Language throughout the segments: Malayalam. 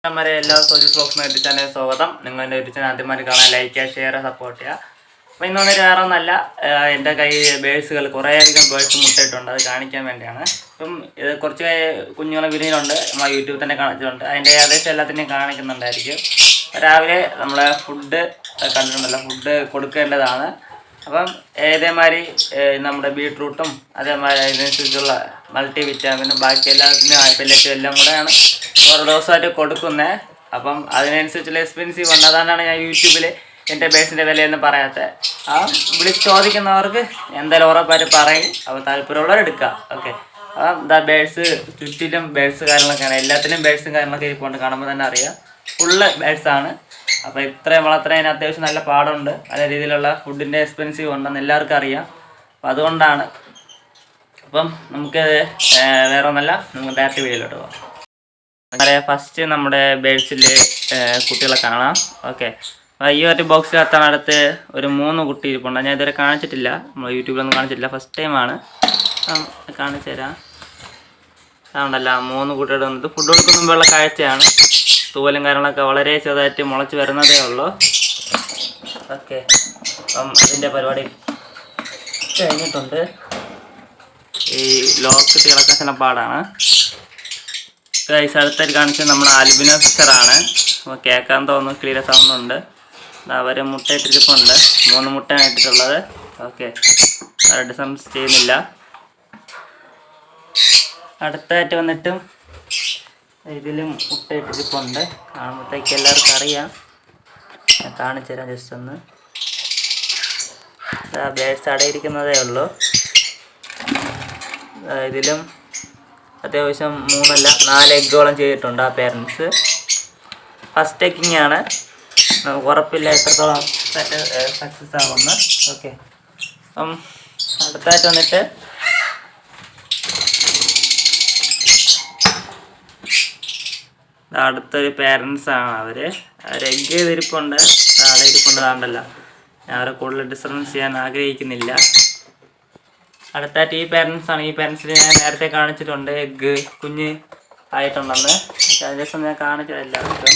നമ്മുടെ എല്ലാ സോജീസ് വ്ലോഗ്സിനും യൂട്യൂബ് ചാനലിൽ സ്വാഗതം. നിങ്ങളുടെ യൂട്യൂബ് ചാനൽ ആദ്യമായിട്ട് കാണാൻ ലൈക്ക് ചെയ്യുക, ഷെയർ ചെയ്യുക, സപ്പോർട്ട് ചെയ്യുക. അപ്പോൾ ഇന്നൊന്നും വേറെ ഒന്നല്ല, എൻ്റെ കയ്യിൽ ബേഴ്സുകൾ കുറേയധികം ബേഴ്സ് മുട്ടയിട്ടുണ്ട്. അത് കാണിക്കാൻ വേണ്ടിയാണ്. ഇപ്പം ഇത് കുറച്ച് കുഞ്ഞുങ്ങളെ വിരിഞ്ഞിട്ടുണ്ട്, നമ്മൾ യൂട്യൂബിൽ തന്നെ കാണിച്ചിട്ടുണ്ട്. അതിൻ്റെ ഏകദേശം എല്ലാത്തിനെയും കാണിക്കുന്നുണ്ടായിരിക്കും. രാവിലെ നമ്മളെ ഫുഡ് കണ്ടിട്ടുണ്ടല്ലോ, ഫുഡ് കൊടുക്കേണ്ടതാണ്. അപ്പം ഇതേമാതിരി നമ്മുടെ ബീട്രൂട്ടും അതേമാതിരി അതിനനുസരിച്ചുള്ള മൾട്ടി വിറ്റാമിനും ബാക്കി എല്ലാത്തിനും പെല്ലറ്റും എല്ലാം കൂടെയാണ് ഓരോ ദിവസമായിട്ട് കൊടുക്കുന്നത്. അപ്പം അതിനനുസരിച്ചുള്ള എക്സ്പെൻസീവ് ഉണ്ട്. അതാണ് ഞാൻ യൂട്യൂബിൽ എൻ്റെ ബേഴ്സിൻ്റെ വിലയൊന്നും പറയാത്തത്. ആ വിളിച്ച് ചോദിക്കുന്നവർക്ക് എന്തായാലും ഉറപ്പായിട്ട് പറയും. അപ്പോൾ താല്പര്യമുള്ളവർ എടുക്കുക. ഓക്കെ. അപ്പം എന്താ ബേഴ്സ് ചുറ്റിലും ബേഴ്സ് കാര്യങ്ങളൊക്കെയാണ്, എല്ലാത്തിലും ബേഴ്സും കാര്യങ്ങളൊക്കെ ഇരിപ്പുണ്ട്. കാണുമ്പോൾ തന്നെ അറിയാം, ഫുള്ള് ബേഴ്സാണ്. അപ്പോൾ ഇത്രയും വളർത്തുന്നതിന് അത്യാവശ്യം നല്ല പാടുണ്ട്. നല്ല രീതിയിലുള്ള ഫുഡിൻ്റെ എക്സ്പെൻസീവ് ഉണ്ടെന്ന് എല്ലാവർക്കും അറിയാം. അപ്പം അതുകൊണ്ടാണ്. അപ്പം നമുക്ക് വേറെ ഒന്നല്ല, നമുക്ക് ഡയറക്റ്റ് വീഡിയോയിലോട്ട് പോകാം. ഫസ്റ്റ് നമ്മുടെ ബേഴ്സിൽ കുട്ടികളെ കാണാം. ഓക്കെ. ഈ ഒരു ബോക്സിനകത്താണ് അടുത്ത് ഒരു 3 കുട്ടി ഇരിപ്പുണ്ട്. ഞാൻ ഇതുവരെ കാണിച്ചിട്ടില്ല, നമ്മൾ യൂട്യൂബിലൊന്നും കാണിച്ചിട്ടില്ല, ഫസ്റ്റ് ടൈമാണ്. കാണിച്ചു തരാം. അതുകൊണ്ടല്ല 3 കുട്ടിയുടെ വന്നിട്ട് ഫുഡ് കൊടുക്കുന്ന മുമ്പുള്ള കാഴ്ചയാണ്. തൂവലും കാര്യങ്ങളൊക്കെ വളരെ ചെറുതായിട്ട് മുളച്ച് വരുന്നതേ ഉള്ളൂ. ഓക്കെ. അപ്പം അതിൻ്റെ പരിപാടി കഴിഞ്ഞിട്ടുണ്ട്. ഈ ലോക്ക് കുട്ടികളൊക്കെ ചില പാടാണ്. അടുത്തായിട്ട് കാണിച്ചത് നമ്മുടെ ആൽബിനോ ഫിഷറാണ്. അപ്പോൾ കേൾക്കാൻ തോന്നുന്നു, ക്ലിയർ സൗണ്ട് ഉണ്ട്. അവർ മുട്ടയിട്ടിരിപ്പുണ്ട്. 3 മുട്ടയാണ് ഇട്ടിട്ടുള്ളത്. ഓക്കെ. ഡിസംസ് ചെയ്യുന്നില്ല. അടുത്തായിട്ട് വന്നിട്ടും ഇതിലും മുട്ടയിട്ടിരിപ്പുണ്ട്. കാണുമ്പോഴത്തേക്ക് എല്ലാവർക്കും അറിയാം. ഞാൻ കാണിച്ചു തരാം ജസ്റ്റ് ഒന്ന്. ബേഴ്സ് അടയിരിക്കുന്നതേ ഉള്ളൂ. ഇതിലും അത്യാവശ്യം 3 അല്ല 4 എഗ്ഗോളം ചെയ്തിട്ടുണ്ട് ആ പേരൻസ്. ഫസ്റ്റ് എഗ്ഗിങ് ആണ്. നമുക്ക് ഉറപ്പില്ല എത്രത്തോളം സക്സസ് ആവുമെന്ന്. ഓക്കെ. അപ്പം അടുത്തായിട്ട് വന്നിട്ട് അടുത്തൊരു പേരൻസാണ്. അവർ എഗ്ഗ് ചെയ്തിരിപ്പുണ്ട്, താഴെ ഇരിപ്പുണ്ട്. താണ്ടല്ല, ഞാൻ അവരെ കൂടുതൽ ഡിസ്റ്റർബൻസ് ചെയ്യാൻ ആഗ്രഹിക്കുന്നില്ല. അടുത്തായിട്ട് ഈ പേരൻസാണ്. ഈ പേരൻസിന് ഞാൻ നേരത്തെ കാണിച്ചിട്ടുണ്ട്, എഗ്ഗ് കുഞ്ഞ് ആയിട്ടുണ്ടെന്ന്. ജസ്റ്റ് ഞാൻ കാണിച്ചത് എല്ലാവർക്കും.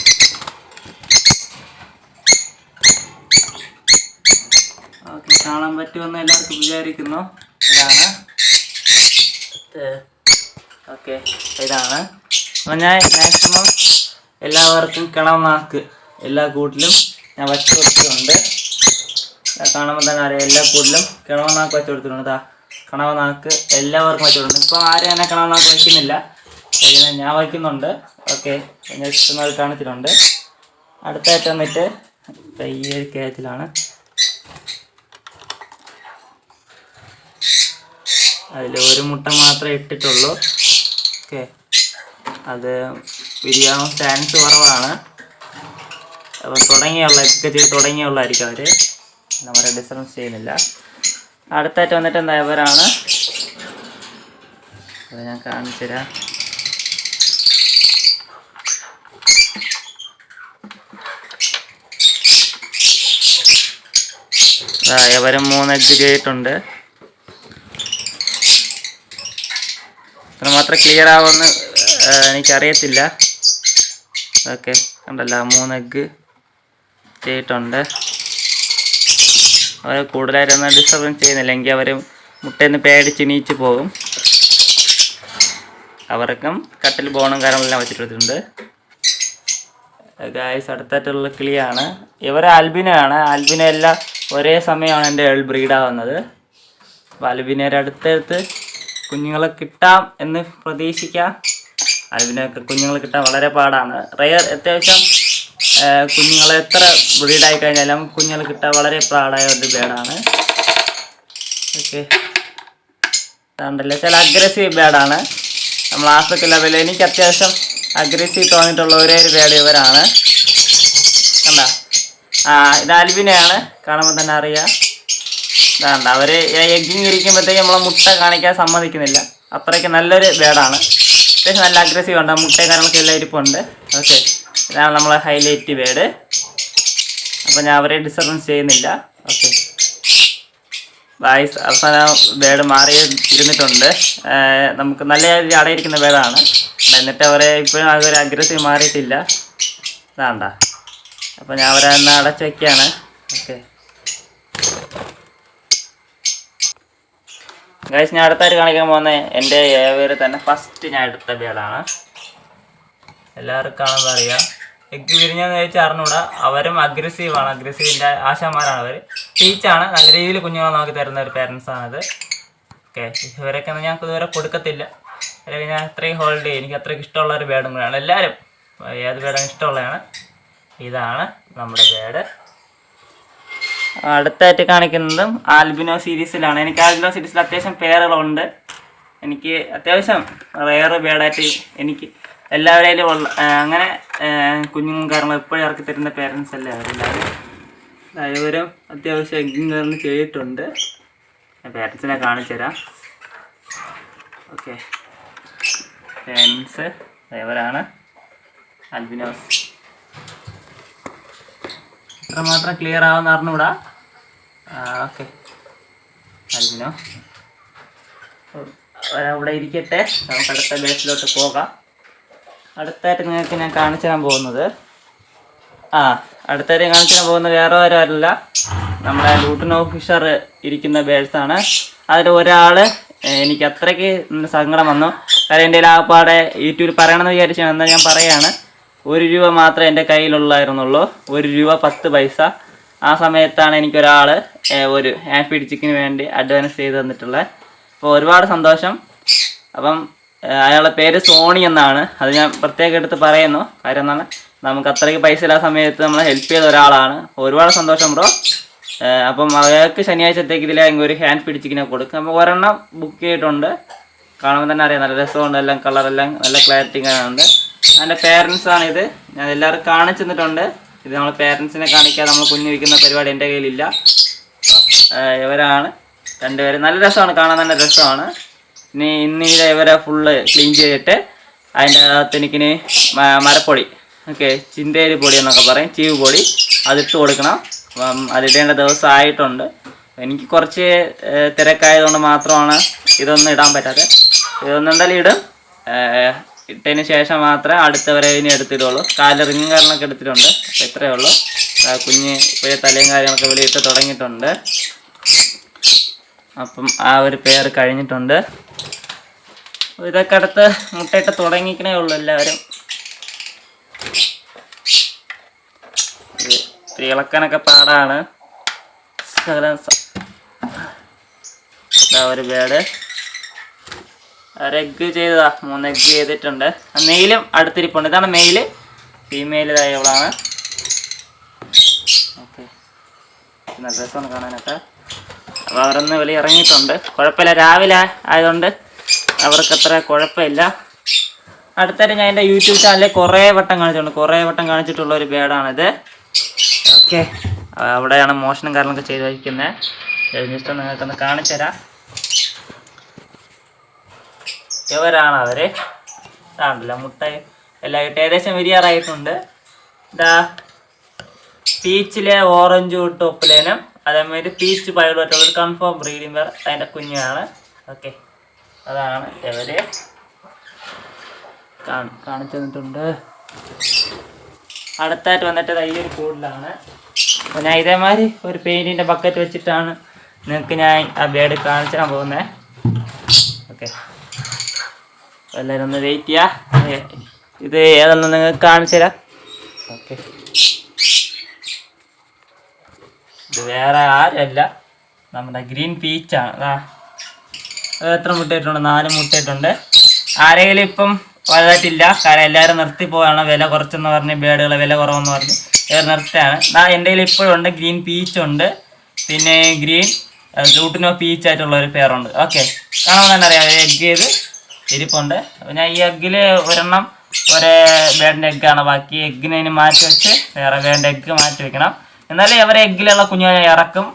ഓക്കെ, കാണാൻ പറ്റുമെന്ന് എല്ലാവർക്കും വിചാരിക്കുന്നു. ഇതാണ്. ഓക്കെ, ഇതാണ്. അപ്പം ഞാൻ മാക്സിമം എല്ലാവർക്കും കിണവനാക്ക് എല്ലാ കൂട്ടിലും ഞാൻ വച്ച് കൊടുത്തിട്ടുണ്ട്. കാണുമ്പോൾ തന്നെ അറിയാം, എല്ലാ കൂട്ടിലും കിണവനാക്ക് വെച്ച് കൊടുത്തിട്ടുണ്ട്. കണവനാക്ക് എല്ലാവർക്കും വെച്ച് കൊടുത്തിട്ടുണ്ട്. ഇപ്പോൾ ആരും തന്നെ കണവനാക്ക് വയ്ക്കുന്നില്ല, ഞാൻ വയ്ക്കുന്നുണ്ട്. ഓക്കെ, ജസ്റ്റ് അത് കാണിച്ചിട്ടുണ്ട്. അടുത്തായിട്ട് വന്നിട്ട് ഈ ഒരു കേസിലാണ്. അതിൽ 1 മുട്ട മാത്രമേ ഇട്ടിട്ടുള്ളൂ. ഓക്കെ, അത് വിരിയാൻ ചാൻസ് കുറവാണ്. അപ്പം തുടങ്ങിയുള്ളായിരിക്കും അവർ. നമ്മളെ ഡിസ്റ്റർബൻസ് ചെയ്യുന്നില്ല. അടുത്തായിട്ട് വന്നിട്ട് എന്താ ഇവരാണ്. അത് ഞാൻ കാണിച്ചു തരാം. ഇവരും 3 എഗ്ഗ് ചെയ്തിട്ടുണ്ട്. അത്രമാത്രം ക്ലിയർ ആവുമെന്ന് എനിക്കറിയത്തില്ല. ഓക്കെ, കണ്ടല്ലോ 3 എഗ്ഗ് ചെയ്തിട്ടുണ്ട്. അവർ കൂടുതലായിട്ടൊന്നും ഡിസ്റ്റർബൻസ് ചെയ്യുന്നില്ല, എങ്കിൽ അവർ മുട്ടയിൽ നിന്ന് പേടിച്ച് എണീച്ച് പോകും. അവർക്കും കട്ടിൽ ബോണും കാര്യങ്ങളെല്ലാം വെച്ചിട്ടുണ്ട്. ഗായ്സ്, അടുത്തായിട്ടുള്ള കിളിയാണ്. ഇവർ ആൽബിനോയാണ്. ആൽബിനോ എല്ലാം ഒരേ സമയമാണ് എൻ്റെ ബ്രീഡാവുന്നത്. അപ്പോൾ ആൽബിനോയുടെ അടുത്തടുത്ത് കുഞ്ഞുങ്ങളെ കിട്ടാം എന്ന് പ്രതീക്ഷിക്കാം. ആൽബിനൊക്കെ കുഞ്ഞുങ്ങൾ കിട്ടാൻ വളരെ പാടാണ്. അത്യാവശ്യം കുഞ്ഞുങ്ങളെ എത്ര ബ്രീഡായി കഴിഞ്ഞാലും കുഞ്ഞുങ്ങൾ കിട്ടാൻ വളരെ പാടായ ഒരു ബേഡാണ്. ഓക്കെ, അതുകൊണ്ടല്ലേ ചില അഗ്രസീവ് ബേഡാണ്. നമ്മൾ ആഫ്രിക്കൻ ലെവലിൽ എനിക്ക് അത്യാവശ്യം അഗ്രസീവ് തോന്നിയിട്ടുള്ള ഒരേ ഒരു ബേഡ് ഇവരാണ്. കണ്ട, ഇത് ആൽബിനയാണ്. കാണുമ്പോൾ തന്നെ അറിയാം. ഇതാണ്ട് അവർ എഗ്ഗിങ് ഇരിക്കുമ്പോഴത്തേക്ക് നമ്മളെ മുട്ട കാണിക്കാൻ സമ്മതിക്കുന്നില്ല. അത്രയ്ക്ക് നല്ലൊരു ബേഡാണ്. അത്യാവശ്യം നല്ല അഗ്രസീവ് ഉണ്ട്. മുട്ടയും കാര്യങ്ങളൊക്കെ എല്ലാം ഇരിപ്പുണ്ട്. ഓക്കെ, ഇതാണ് നമ്മളെ ഹൈലൈറ്റ് ബേഡ്. അപ്പോൾ ഞാൻ അവരെ ഡിസ്റ്റർബൻസ് ചെയ്യുന്നില്ല. ഓക്കെ, വായിസ് അവസാനം ബേഡ് മാറി ഇരുന്നിട്ടുണ്ട്. നമുക്ക് നല്ല രീതിയിൽ അടയിരിക്കുന്ന ബേഡാണ്. എന്നിട്ട് അവരെ ഇപ്പോഴും അതൊരു അഗ്രസീവ് മാറിയിട്ടില്ല. ഇതാണ്ട. അപ്പോൾ ഞാൻ അവരെ അടച്ചു വയ്ക്കുകയാണ്. ഓക്കെ ഗൈസ്, ഞാൻ അടുത്തായിട്ട് കാണിക്കാൻ പോകുന്നത് എൻ്റെ ഏവര് തന്നെ ഫസ്റ്റ് ഞാൻ എടുത്ത ബേഡാണ്. എല്ലാവർക്കും കാണുമ്പോൾ അറിയാം. എഗ്ഗ് വിരിഞ്ഞെന്ന് ചോദിച്ചാൽ അറിഞ്ഞൂടാ. അവരും അഗ്രസീവാണ്, അഗ്രസീവിൻ്റെ ആശാന്മാരാണ് അവർ. ടീച്ചാണ്, നല്ല രീതിയിൽ കുഞ്ഞുങ്ങളെ നോക്കി തരുന്ന ഒരു പേരൻസാണിത്. ഓക്കെ, ഇവരൊക്കെ ഞങ്ങൾക്ക് ഇതുവരെ കൊടുക്കത്തില്ല. ഇവരൊക്കെ ഞാൻ അത്രയും ഹോൾഡ് ചെയ്യും. എനിക്ക് അത്രയ്ക്ക് ഇഷ്ടമുള്ള ഒരു ബേഡും കൂടെയാണ്. എല്ലാവരും ഏത് ബേഡാണ് ഇഷ്ടമുള്ളതാണ്. ഇതാണ് നമ്മുടെ ബേഡ്. അടുത്തായിട്ട് കാണിക്കുന്നതും ആൽബിനോ സീരീസിലാണ്. എനിക്ക് ആൽബിനോ സീരീസിൽ അത്യാവശ്യം പേരുകളുണ്ട്. എനിക്ക് അത്യാവശ്യം റെയർ ബേഡായിട്ട് എനിക്ക് എല്ലാവരെയും ഉള്ള അങ്ങനെ കുഞ്ഞുങ്ങൾ കാരണം എപ്പോഴും ഇറക്കി തരുന്ന പേരൻസ് അല്ലേ അവരെല്ലാവരും. ഇവരും അത്യാവശ്യം എഗ്ഗിങ് കാരണം ചെയ്തിട്ടുണ്ട്. ഞാൻ പേരൻസിനെ കാണിച്ചു തരാം. ഓക്കെ, പേരൻസ് ഇവരാണ് ആൽബിനോസ്. മാത്രം ക്ലിയർ ആവുമെന്ന് അറിഞ്ഞൂടാ. ഓക്കെ, ആൽബിനോ അവിടെ ഇരിക്കട്ടെ. നമുക്ക് അടുത്ത ബേസിലോട്ട് പോകാം. അടുത്തായിട്ട് നിങ്ങൾക്ക് ഞാൻ കാണിച്ചു തരാൻ പോകുന്നത് വേറെ ആരുമല്ല, നമ്മുടെ ലൂട്ടിനോ ഫിഷർ ഇരിക്കുന്ന ബേഡ്സാണ്. അതിൽ ഒരാൾ എനിക്ക് അത്രയ്ക്ക് സങ്കടം വന്നു. കാരണം എൻ്റെ ആപ്പാടെ യൂട്യൂബിൽ പറയണമെന്ന് വിചാരിച്ചാൽ എന്നാൽ ഞാൻ പറയാണ്. 1 രൂപ മാത്രമേ എൻ്റെ കയ്യിലുള്ളായിരുന്നുള്ളൂ. 1 രൂപ 10 പൈസ. ആ സമയത്താണ് എനിക്കൊരാൾ ഒരു ഹാൻഡ് ഫീഡ് ചിക്കന് വേണ്ടി അഡ്വാൻസ് ചെയ്ത് തന്നിട്ടുള്ളത്. അപ്പോൾ ഒരുപാട് സന്തോഷം. അപ്പം അയാളുടെ പേര് സോണി എന്നാണ്. അത് ഞാൻ പ്രത്യേകം എടുത്ത് പറയുന്നു. കാര്യം എന്താണ്, നമുക്ക് അത്രയ്ക്ക് പൈസ ഇല്ലാത്ത സമയത്ത് നമ്മളെ ഹെൽപ്പ് ചെയ്ത ഒരാളാണ്. ഒരുപാട് സന്തോഷം ബ്രോ. അപ്പം അയാൾക്ക് ശനിയാഴ്ചത്തേക്ക് ഇതിലെങ്കിൽ ഒരു ഹാൻഡ് ഫീഡ് ചിക്കനെ കൊടുക്കും. അപ്പോൾ ഒരെണ്ണം ബുക്ക് ചെയ്തിട്ടുണ്ട്. കാണുമ്പോൾ തന്നെ അറിയാം, നല്ല രസമുണ്ട്. എല്ലാം കളറെല്ലാം നല്ല ക്ലാരിറ്റി കാണുന്നുണ്ട്. എൻ്റെ പേരൻസാണിത്. ഞാൻ എല്ലാവർക്കും കാണിച്ചു തന്നിട്ടുണ്ട്. ഇത് നമ്മൾ പേരൻസിനെ കാണിക്കാതെ നമ്മൾ കുഞ്ഞു വയ്ക്കുന്ന പരിപാടി എൻ്റെ കയ്യിലില്ല. ഇവരാണ് രണ്ടുപേരും. നല്ല രസമാണ്, കാണാൻ തന്നെ രസമാണ്. ഇനി ഇവരെ ഫുള്ള് ക്ലീൻ ചെയ്തിട്ട് അതിൻ്റെ അകത്ത് എനിക്കിനി മരപ്പൊടി, ഓക്കെ, ചിന്തേരി പൊടി എന്നൊക്കെ പറയും, ചീവ് പൊടി, അതിട്ട് കൊടുക്കണം. അപ്പം അതിടേണ്ട ദിവസം ആയിട്ടുണ്ട്. എനിക്ക് കുറച്ച് തിരക്കായതുകൊണ്ട് മാത്രമാണ് ഇതൊന്നും ഇടാൻ പറ്റാത്തത്. ഇതൊന്നും എന്തായാലും ഇടും. ഇട്ടതിന് ശേഷം മാത്രമേ അടുത്തവരെ ഇനി എടുത്തിടുള്ളൂ. കാലിൽ റിങ്ങും കാര്യങ്ങളൊക്കെ എടുത്തിട്ടുണ്ട്. അപ്പോൾ ഇത്രയേ ഉള്ളൂ. കുഞ്ഞ് ഇപ്പോഴേ തലയും കാര്യങ്ങളൊക്കെ വെളിയിട്ട് തുടങ്ങിയിട്ടുണ്ട്. അപ്പം ആ ഒരു പേര് കഴിഞ്ഞിട്ടുണ്ട്. ഇതൊക്കെ അടുത്ത് മുട്ടയിട്ട് തുടങ്ങിക്കണേ ഉള്ളൂ എല്ലാവരും. ഇളക്കാനൊക്കെ പാടാണ്. ഒരു ബേഡ് എഗ്ഗ് ചെയ്തതാ, 3 എഗ്ഗ് ചെയ്തിട്ടുണ്ട്. മെയിലും അടുത്തിരിപ്പുണ്ട്. ഇതാണ് മെയില്. ഫീമെയിൽ ഇതായവളാണ്. ഓക്കെ, നല്ല രസമാണ് കാണാനൊക്കെ. അപ്പോൾ അവരൊന്ന് വെളി ഇറങ്ങിയിട്ടുണ്ട്. കുഴപ്പമില്ല, രാവിലെ ആയതുകൊണ്ട് അവർക്ക് അത്ര കുഴപ്പമില്ല. അടുത്തായിട്ട് ഞാൻ എൻ്റെ യൂട്യൂബ് ചാനലിൽ കുറേ വട്ടം കാണിച്ചിട്ടുള്ള ഒരു ബേഡാണിത്. ഓക്കെ, അവിടെയാണ് മോഷണം കാര്യങ്ങളൊക്കെ ചെയ്ത് വയ്ക്കുന്നത്. ജസ്റ്റ് നിങ്ങൾക്കൊന്ന് കാണിച്ചു തരാം. ഇവരാണ് അവർ. ഇതാണല്ലോ മുട്ട എല്ലാം ഇട്ട് ഏകദേശം വിരിയാറായിട്ടുണ്ട്. ഇതാ പീച്ചിലെ ഓറഞ്ച് ടോപ്പിലേനും അതേമാതിരി പീച്ച് പൈഡുമായിട്ടുള്ളൊരു കൺഫേം ബ്രീഡിംഗ് പേർ അതിൻ്റെ കുഞ്ഞാണ്. ഓക്കെ, അതാണ് ഇവര് കാണിച്ചു തന്നിട്ടുണ്ട്. അടുത്തായിട്ട് വന്നിട്ട് ഈ ഒരു കൂടിലാണ്. അപ്പോൾ ഞാൻ ഇതേമാതിരി ഒരു പെയിൻറ്റിൻ്റെ ബക്കറ്റ് വെച്ചിട്ടാണ് നിങ്ങൾക്ക് ഞാൻ ആ ബേഡ് കാണിച്ചു തരാൻ പോകുന്നത്. ഓക്കെ, എല്ലാവരും ഒന്ന് വെയിറ്റ് ചെയ്യുക. ഇത് ഏതെന്ന് നിങ്ങൾക്ക് കാണിച്ചു തരാം. ഓക്കെ, ഇത് വേറെ ആരല്ല, നമ്മുടെ ഗ്രീൻ പീച്ചാണ്. അത് എത്ര മുട്ടയിട്ടുണ്ട്? 4 മുട്ടയിട്ടുണ്ട്. ആരെങ്കിലും ഇപ്പം വലുതായിട്ടില്ല. കാരണം എല്ലാവരും നിർത്തിപ്പോവാണ്. വില കുറച്ചെന്ന് പറഞ്ഞ് ബേഡുകളെ വില കുറവെന്ന് പറഞ്ഞ് നിർത്തുകയാണ്. എൻ്റെ കയ്യിൽ ഇപ്പോഴും ഉണ്ട്. ഗ്രീൻ പീച്ചുണ്ട്, പിന്നെ ഗ്രീൻ ലൂട്ടിനോ പീച്ചായിട്ടുള്ള ഒരു പേരുണ്ട്. ഓക്കെ, കാണാൻ തന്നെ അറിയാം. എഗ്ഗ് ചെയ്ത് ഇരിപ്പുണ്ട്. അപ്പോൾ ഞാൻ ഈ എഗ്ഗിൽ ഒരെണ്ണം ബേഡിൻ്റെ എഗ്ഗാണ്. ബാക്കി എഗ്ഗിനെ ഇനി മാറ്റി വെച്ച് വേറെ ബേഡിൻ്റെ എഗ്ഗ് മാറ്റി വെക്കണം. എന്നാലും അവരെ എഗ്ഗിലുള്ള കുഞ്ഞുങ്ങളെ ഇറക്കും.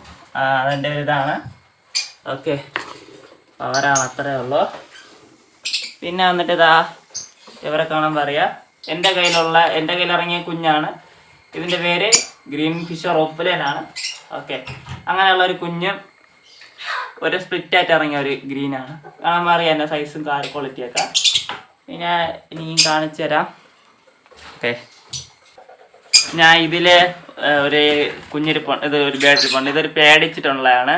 അതിൻ്റെ ഒരു ഇതാണ്. ഓക്കെ, അവരാണ്, അത്രയേ ഉള്ളൂ. പിന്നെ വന്നിട്ട് ഇതാ ഇവരെ കാണുമ്പോൾ അറിയാം. എൻ്റെ കയ്യിലിറങ്ങിയ കുഞ്ഞാണ്. ഇതിൻ്റെ പേര് ഗ്രീൻ ഫിഷർ ഓപ്പലേനാണ്. ഓക്കെ, അങ്ങനെയുള്ളൊരു കുഞ്ഞ് ഒരു സ്പ്ലിറ്റായിട്ട് ഇറങ്ങിയ ഒരു ഗ്രീനാണ്. കാണുമ്പോൾ അറിയാം എൻ്റെ സൈസും ക്വാളിറ്റിയൊക്കെ. പിന്നെ ഇനിയും കാണിച്ചു തരാം. ഓക്കെ, ഞാൻ ഇതിൽ ഒരു കുഞ്ഞിരിപ്പുണ്ട്, ഇത് ഒരു ബേഡിരിപ്പുണ്ട്. ഇതൊരു പേടിച്ചിട്ടുള്ളതാണ്.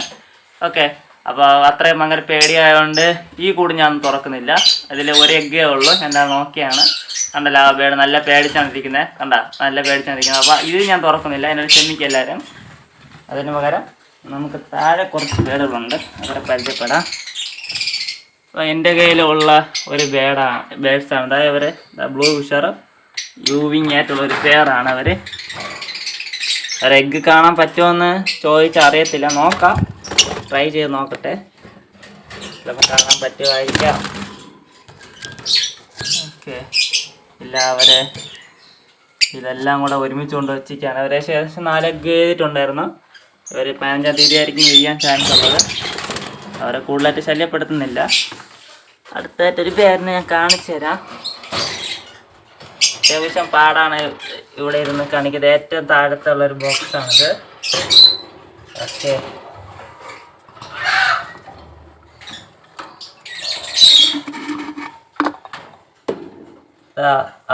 ഓക്കെ, അപ്പോൾ അത്രയും ഭയങ്കര പേടിയായതുകൊണ്ട് ഈ കൂട് ഞാൻ തുറക്കുന്നില്ല. അതിൽ ഒരു എഗ്ഗേ ഉള്ളൂ. എന്താ നോക്കിയാണ് കണ്ടല്ലോ, ആ ബേഡ് നല്ല പേടിച്ചാണ് ഇരിക്കുന്നത്. കണ്ട, നല്ല പേടിച്ചാണ് ഇരിക്കുന്നത്. അപ്പോൾ ഇത് ഞാൻ തുറക്കുന്നില്ല, എന്നോട് ക്ഷമിക്കുക എല്ലാവരും. അതിന് പകരം നമുക്ക് താഴെ കുറച്ച് ബേഡുകളുണ്ട്, അവരെ പരിചയപ്പെടാം. അപ്പോൾ എൻ്റെ കയ്യിലുള്ള ഒരു ബേഡ്സാണ്. അതായത് അവർ ബ്ലൂ ഫിഷർ യൂവിങ് ആയിട്ടുള്ളൊരു പെയറാണ് അവർ. ഒരു എഗ്ഗ് കാണാൻ പറ്റുമെന്ന് ചോദിച്ചറിയത്തില്ല, നോക്കാം, ട്രൈ ചെയ്ത് നോക്കട്ടെ, ചിലപ്പോൾ കാണാൻ പറ്റുമായിരിക്കാം. ഓക്കെ, ഇല്ല അവരെ ഇതെല്ലാം കൂടെ ഒരുമിച്ച് കൊണ്ട് വെച്ചിരിക്കുകയാണ്. അവരെ ശേഷം 4 എഗ്ഗ് ചെയ്തിട്ടുണ്ടായിരുന്നു. ഇവർ 15-ാം തീയതി ആയിരിക്കും വിരിയാൻ ചാൻസ് ഉള്ളത്. അവരെ കൂടുതലായിട്ട് ശല്യപ്പെടുത്തുന്നില്ല. അടുത്തായിട്ടൊരു പേരിനെ ഞാൻ കാണിച്ചു തരാം. അത്യാവശ്യം പാടാണ് ഇവിടെ ഇരുന്ന് കാണിക്കുന്നത്. ഏറ്റവും താഴത്തുള്ളൊരു ബോക്സാണിത്. ഓക്കെ,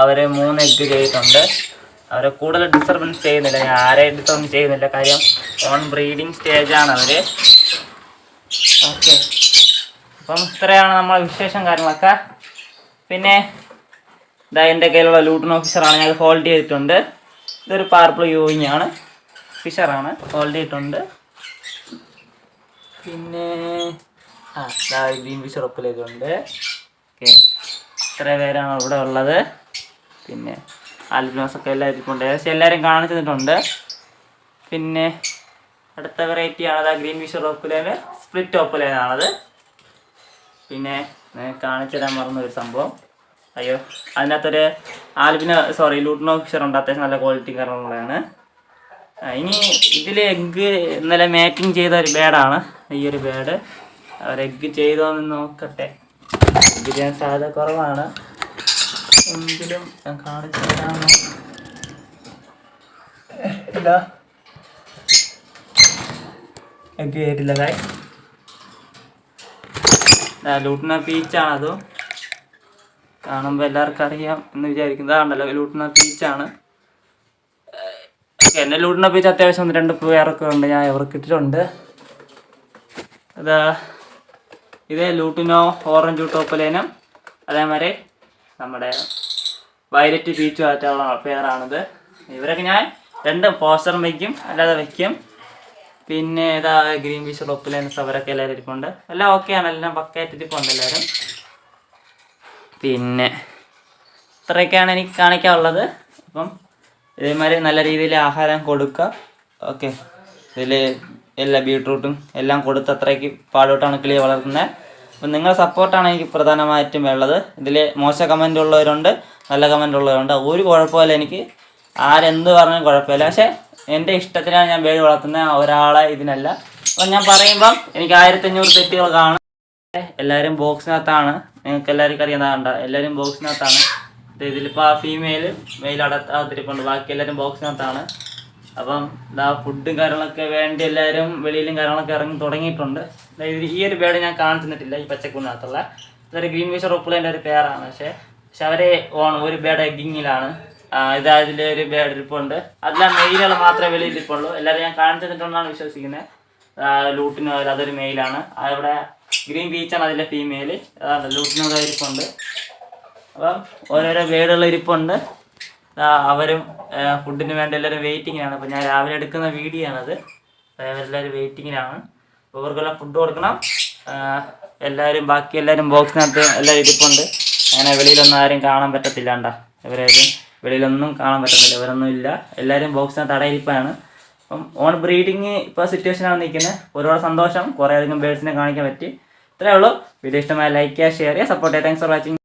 അവരെ 3 എഗ്ഗ് ചെയ്തിട്ടുണ്ട്. അവരെ കൂടുതൽ ഡിസ്റ്റർബൻസ് ചെയ്യുന്നില്ല, ഞാൻ ആരെയും ഡിസ്റ്റർബൻസ് ചെയ്യുന്നില്ല. കാര്യം ഓൺ ബ്രീഡിങ് സ്റ്റേജാണ് അവർ. ഓക്കെ, അപ്പം ഇത്രയാണ് നമ്മളെ വിശേഷം കാര്യങ്ങളൊക്കെ. പിന്നെ ഇതാ എൻ്റെ കയ്യിലുള്ള ലൂട്ടൺ ഫിഷറാണ്, ഞാൻ ഹോൾഡ് ചെയ്തിട്ടുണ്ട്. ഇതൊരു പാർപ്പിൾ യൂവിങ് ആണ്, ഫിഷറാണ്, ഹോൾഡ് ചെയ്തിട്ടുണ്ട്. പിന്നെ ഗ്രീൻ ഫിഷർ ഒപ്പിൽ ചെയ്തിട്ടുണ്ട്. ഓക്കെ, ഇത്ര പേരാണ് ഇവിടെ ഉള്ളത്. പിന്നെ ആൽബിനോസൊക്കെ എല്ലാവരും ഇരിപ്പുണ്ട്, ഏകദേശം എല്ലാവരും കാണിച്ചു തന്നിട്ടുണ്ട്. പിന്നെ അടുത്ത വെറൈറ്റിയാണ് അതാ ഗ്രീൻ ഫിഷർ ഒപ്പിലേന് സ്പ്ലിറ്റ് ഒപ്പിലേനാണത്. പിന്നെ കാണിച്ചു തരാൻ മറന്നൊരു സംഭവം, അയ്യോ, അതിനകത്തൊരു ലൂട്ടണോ ഫിഷർ ഉണ്ട്, അത്യാവശ്യം നല്ല ക്വാളിറ്റി കാരണമുള്ളതാണ്. ഇനി ഇതിൽ എഗ്ഗ് ഇന്നലെ മേക്കിംഗ് ചെയ്ത ഒരു ബേഡാണ് ഈ ഒരു ബേഡ്. അവർ എഗ്ഗ് ചെയ്തോന്ന് നോക്കട്ടെ. എഗ്ഗ് ചെയ്യാൻ സാധ്യത കുറവാണ്, എങ്കിലും ഞാൻ കാണിച്ചു തരാമോ? ഇല്ല, എഗ്ഗ് ചെയ്തിട്ടില്ല. ലൂട്ടണ പീച്ചാണതും, കാണുമ്പോൾ എല്ലാവർക്കും അറിയാം എന്ന് വിചാരിക്കുന്നത്. ആണല്ലോ, ലൂട്ടണ പീച്ചാണ്. എന്നെ ലൂട്ടണ പീച്ച് അത്യാവശ്യം 2 പേരൊക്കെ ഉണ്ട്, ഞാൻ ഇവർക്ക് ഇട്ടിട്ടുണ്ട്. ഇത് ലൂട്ടിനോ ഓറഞ്ച് ടോപ്പലേനും അതേമാതിരി നമ്മുടെ വയലറ്റ് പീച്ചും ആയിട്ടുള്ള പെയറാണിത്. ഇവരൊക്കെ ഞാൻ 2 പോസ്റ്ററും വയ്ക്കും, അല്ലാതെ വയ്ക്കും. പിന്നെ ഇതാ ഗ്രീൻ ഫിഷർ ഒപ്പിലേൻസ്, അവരൊക്കെ എല്ലാവരും ഇരിപ്പുണ്ട്. എല്ലാം ഓക്കെയാണ്, എല്ലാം പക്കയായിട്ട് ഇരിപ്പുണ്ട് എല്ലാവരും. പിന്നെ ഇത്രയൊക്കെയാണ് എനിക്ക് കാണിക്കാനുള്ളത്. അപ്പം ഇതേമാതിരി നല്ല രീതിയിൽ ആഹാരം കൊടുക്കുക. ഓക്കെ, ഇതിൽ എല്ലാ ബീട്രൂട്ടും എല്ലാം കൊടുത്ത് അത്രയ്ക്ക് പാടോട്ടാണ് കിളിയെ വളർത്തുന്നത്. അപ്പം നിങ്ങളുടെ സപ്പോർട്ടാണ് എനിക്ക് പ്രധാനമായിട്ടും വേണ്ടത്. ഇതിൽ മോശം കമൻ്റ് ഉള്ളവരുണ്ട്, നല്ല കമൻ്റ് ഉള്ളവരുണ്ട്. ഒരു കുഴപ്പമില്ല, എനിക്ക് ആരെന്ത് പറഞ്ഞാലും കുഴപ്പമില്ല. പക്ഷേ എൻ്റെ ഇഷ്ടത്തിനാണ് ഞാൻ ബേഡ് വളർത്തുന്നത്, ഒരാളെ ഇതിനല്ല. അപ്പം ഞാൻ പറയുമ്പം എനിക്ക് 1500 തെറ്റുകൾ കാണും. എല്ലാവരും ബോക്സിനകത്താണ്, നിങ്ങൾക്ക് എല്ലാവർക്കും അറിയാവുന്നതാണ്ട, എല്ലാവരും ബോക്സിനകത്താണ്. ഇതിലിപ്പോൾ ആ മെയിൽ അകത്തിരിപ്പുണ്ട്, ബാക്കി എല്ലാവരും ബോക്സിനകത്താണ്. അപ്പം ഇതാ ഫുഡും കാര്യങ്ങളൊക്കെ വേണ്ടി എല്ലാവരും വെളിയിലും കാര്യങ്ങളൊക്കെ ഇറങ്ങി തുടങ്ങിയിട്ടുണ്ട്. ഈ ഒരു ബേഡ് ഞാൻ കാണിച്ചിട്ടില്ല, ഈ പച്ചക്കുന്നകത്തുള്ള ഇതൊരു ഗ്രീൻ ഫിഷർ ഒപ്പിളേൻ്റെ ഒരു പെയറാണ്. പക്ഷേ അവരെ ഒരു ബേഡ് എഗ്ഗിങ്ങിലാണ്. ഇതിലെ ഒരു ബേഡ് ഇരിപ്പുണ്ട്, അതെല്ലാം മെയിലുകൾ മാത്രമേ വെളിയിൽ ഇരിപ്പുള്ളൂ. എല്ലാവരും ഞാൻ കാണിച്ചു തന്നിട്ടുണ്ടെന്നാണ് വിശ്വസിക്കുന്നത്. ലൂട്ടിനോ അതൊരു മെയിലാണ്, അവിടെ ഗ്രീൻ ബീച്ചാണ് അതിലെ ഫീമെയിൽ. അതാണ് ലൂട്ടിനോ ഇരിപ്പുണ്ട്. അപ്പം ഓരോരോ ബേഡുകൾ ഇരിപ്പുണ്ട്. അവരും ഫുഡിന് വേണ്ടി എല്ലാവരും വെയിറ്റിങ്ങിനാണ്. അപ്പോൾ ഞാൻ രാവിലെ എടുക്കുന്ന വീഡിയോ ആണത്. അവരെല്ലാവരും വെയിറ്റിങ്ങിനാണ്. അപ്പോൾ ഇവർക്കെല്ലാം ഫുഡ് കൊടുക്കണം. ബാക്കി എല്ലാവരും ബോക്സിനകത്ത് എല്ലാവരും ഇരിപ്പുണ്ട്. അങ്ങനെ വെളിയിലൊന്നും ആരും കാണാൻ പറ്റത്തില്ലാണ്ട, ഇവരാരും വെളിയിലൊന്നും കാണാൻ പറ്റത്തില്ല, ഇവരൊന്നും ഇല്ല, എല്ലാവരും ബോക്സിനകത്ത് അടയിരിപ്പാണ്. അപ്പം ഓൺ ബ്രീഡിങ് ഇപ്പോൾ സിറ്റുവേഷനാണ് നിൽക്കുന്നത്. ഒരുപാട് സന്തോഷം, കുറേ അധികം ബേഡ്സിനെ കാണിക്കാൻ പറ്റി. ഇത്രയേ ഉള്ളൂ. വീഡിയോ ഇഷ്ടമായ ലൈക്ക് ചെയ്യുക, ഷെയർ ചെയ്യുക, സപ്പോർട്ട് ചെയ്യുക. Thanks for watching.